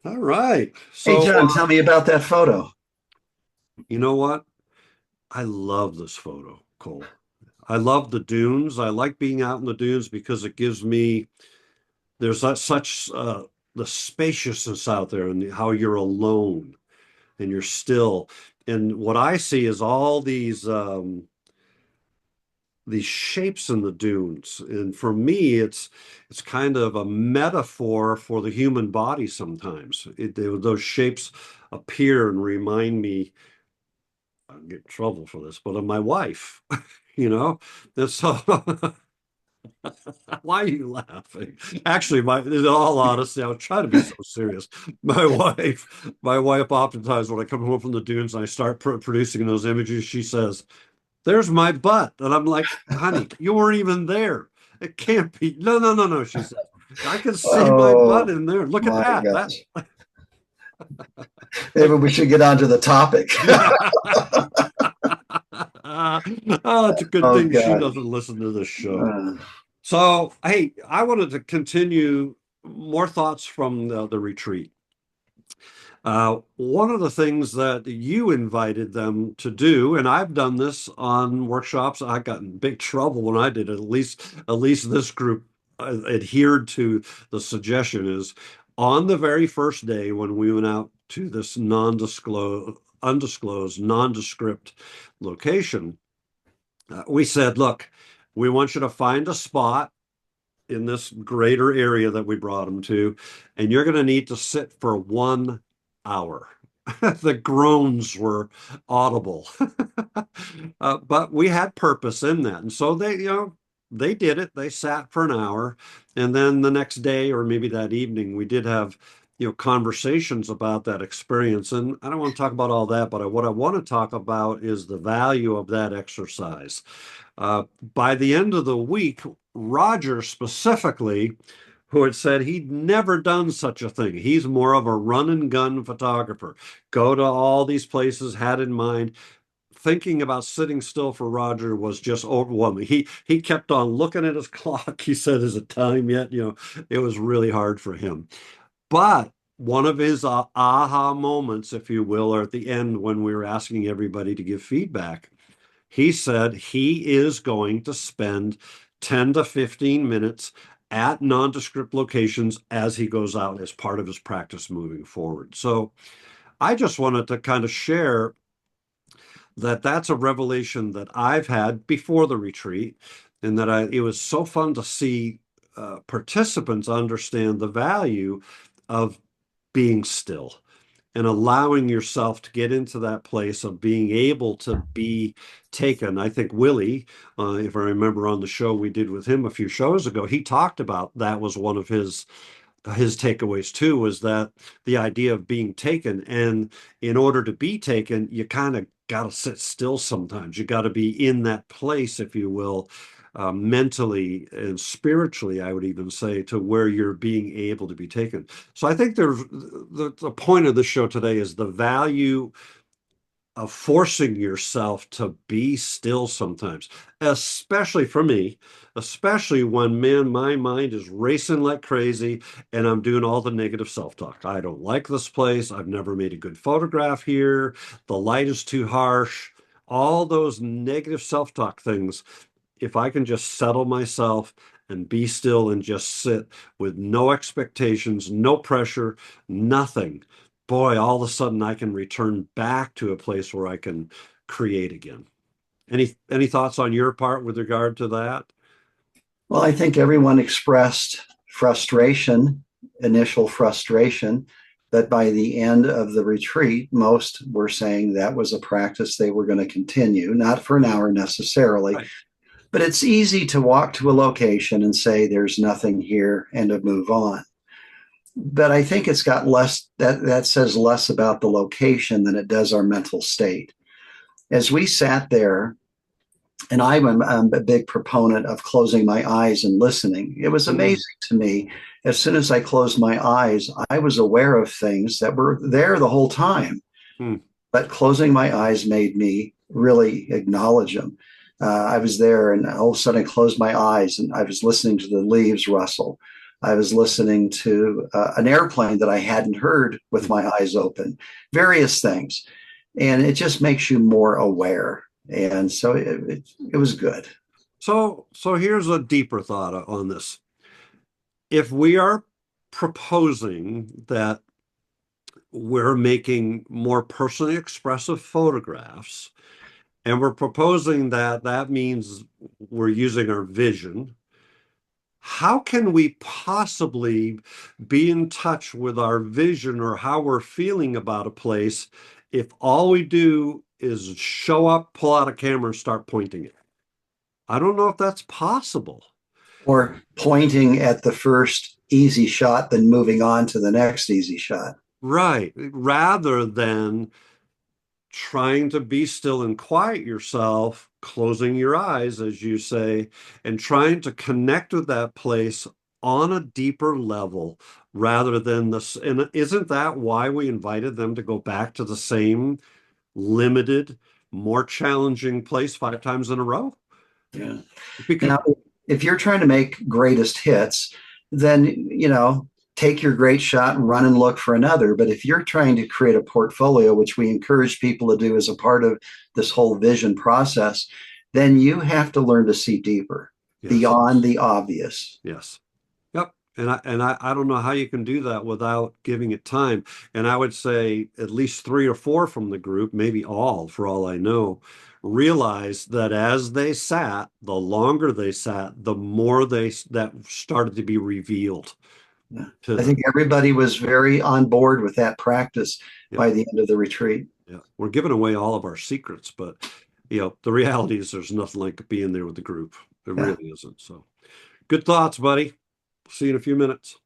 All right. Hey, So, John, tell me about that photo. you know what? I love this photo, Cole. I love the dunes. I like being out in the dunes because it gives me, there's such the spaciousness out there and how you're alone and you're still. And what I see is all these shapes in the dunes. And for me, it's kind of a metaphor for the human body sometimes. Those shapes appear and remind me, I'll get in trouble for this, but of my wife, you know? And so why are you laughing? Actually, in all honesty, I was trying to be so serious. My wife oftentimes when I come home from the dunes and I start producing those images, she says, "There's my butt." And I'm like, honey, you weren't even there. It can't be. No, no, no, no. She says, I can see my butt Oh in there. Look at my that. That gosh. Maybe we should get on to the topic. oh, it's a good Oh thing she God. doesn't listen to this show. Uh, So, hey, I wanted to continue more thoughts from the retreat. One of the things that you invited them to do, and I've done this on workshops, I got in big trouble when I did it. At least this group adhered to the suggestion is on the very first day when we went out to this undisclosed, nondescript location, we said, look, we want you to find a spot in this greater area that we brought them to, and you're going to need to sit for 1 hour. The groans were audible, but we had purpose in that, and so they did it. They sat for an hour, and then the next day, or maybe that evening, we did have conversations about that experience. And I don't want to talk about all that, but what I want to talk about is the value of that exercise. By the end of the week, Roger specifically, who had said he'd never done such a thing. He's more of a run and gun photographer. Go to all these places, had in mind. Thinking about sitting still for Roger was just overwhelming. He kept on looking at his clock. He said, "Is it time yet?" It was really hard for him. But one of his aha moments, if you will, are at the end when we were asking everybody to give feedback. He said he is going to spend 10 to 15 minutes at nondescript locations as he goes out as part of his practice moving forward. So I just wanted to kind of share that that's a revelation that I've had before the retreat, and that it was so fun to see participants understand the value of being still and allowing yourself to get into that place of being able to be taken. I think Willie, if I remember on the show we did with him a few shows ago, he talked about that was one of his takeaways too, was that the idea of being taken. And in order to be taken, you kind of got to sit still sometimes. You got to be in that place, if you will, mentally and spiritually, I would even say, to where you're being able to be taken. So I think the point of the show today is the value of forcing yourself to be still sometimes, especially for me, especially when, man, my mind is racing like crazy and I'm doing all the negative self-talk. I don't like this place. I've never made a good photograph here. The light is too harsh. All those negative self-talk things. If I can just settle myself and be still and just sit with no expectations, no pressure, nothing, boy, all of a sudden I can return back to a place where I can create again. Any thoughts on your part with regard to that? well, I think everyone expressed frustration, initial frustration, but by the end of the retreat, most were saying that was a practice they were going to continue, not for an hour necessarily, Right. but it's easy to walk to a location and say there's nothing here and to move on. But I think it's got less that says less about the location than it does our mental state. As we sat there, and I'm a big proponent of closing my eyes and listening. It was Mm, amazing to me. As soon as I closed my eyes, I was aware of things that were there the whole time. mm, But closing my eyes made me really acknowledge them. I was there, and all of a sudden I closed my eyes and I was listening to the leaves rustle. I was listening to an airplane that I hadn't heard with my eyes open, various things. And it just makes you more aware. And so it was good. So here's a deeper thought on this. If we are proposing that we're making more personally expressive photographs, and we're proposing that that means we're using our vision, how can we possibly be in touch with our vision or how we're feeling about a place if all we do is show up, pull out a camera, and start pointing it? I don't know if that's possible. Or pointing at the first easy shot, then moving on to the next easy shot. Right. Rather than trying to be still and quiet yourself, closing your eyes, as you say, and trying to connect with that place on a deeper level rather than this. And isn't that why we invited them to go back to the same limited, more challenging place 5 times in a row? Yeah. Because, Now, if you're trying to make greatest hits, then, take your great shot and run and look for another. But if you're trying to create a portfolio, which we encourage people to do as a part of this whole vision process, then you have to learn to see deeper yes, beyond the obvious. yes. Yep. And I don't know how you can do that without giving it time. And I would say at least 3 or 4 from the group, maybe all, for all I know, realized that as they sat, the longer they sat, the more that started to be revealed Yeah. to I them. think everybody was very on board with that practice Yeah, by the end of the retreat. yeah. We're giving away all of our secrets, but the reality is there's nothing like being there with the group. It Yeah. really isn't. So good thoughts, buddy. See you in a few minutes.